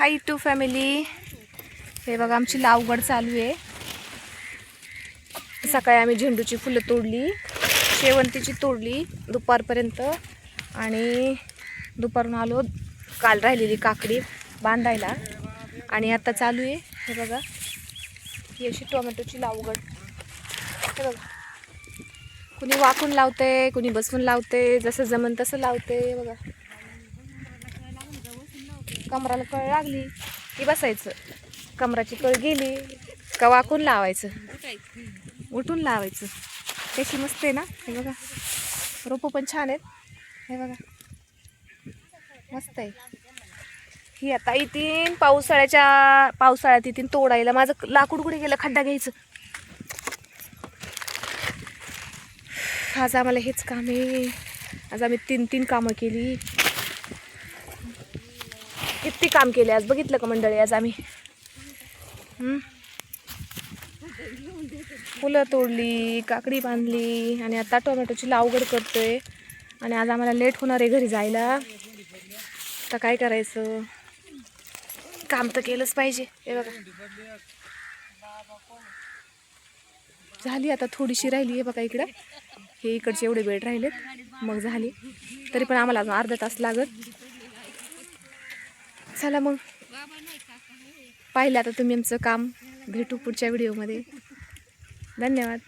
High to family. हे बघा आमची लावगड चालू आहे. सकाळी आम्ही झेंडूची फुलं तोडली, शेवंतीची तोडली दुपारपर्यंत आणि दुपारून आलो काल राहिलेली काकडी बांधायला आणि आता चालू आहे. हे बघा ही अशी टोमॅटोची लावगड. हे बघा कुणी वाकून लावते, कुणी बसवून लावते, जसं जमन तसं लावते. बघा कमराला कळ लागली की बसायचं, कमराची कळ गेली का वाकून लावायचं, उठून लावायचं. कशी मस्त आहे ना. हे बघा रोपं पण छान आहेत. हे बघा मस्त आहे. ही आता येतीन पावसाळ्यात येतीन तोडायला. माझं लाकूड कुठे गेलं, खड्डा घ्यायचं. आज आम्हाला हेच काम आहे. आज आम्ही तीन कामं केली. किती काम केले आज बघितलं का मंडळी. आज आम्ही फुलं तोडली, काकडी बांधली आणि आता टोमॅटोची लावगड करतोय. आणि आज आम्हाला लेट होणार आहे घरी जायला. आता काय करायचं, काम तर केलंच पाहिजे. हे बघा झाली आता, थोडीशी राहिली आहे बघा. इकडं हे इकडचे एवढे बेड राहिलेत मग झाली. तरी पण आम्हाला अजून अर्धा तास लागत. चला मग, पाहिलं आता तुम्ही आमचं काम. भेटू पुढच्या व्हिडिओमध्ये. धन्यवाद.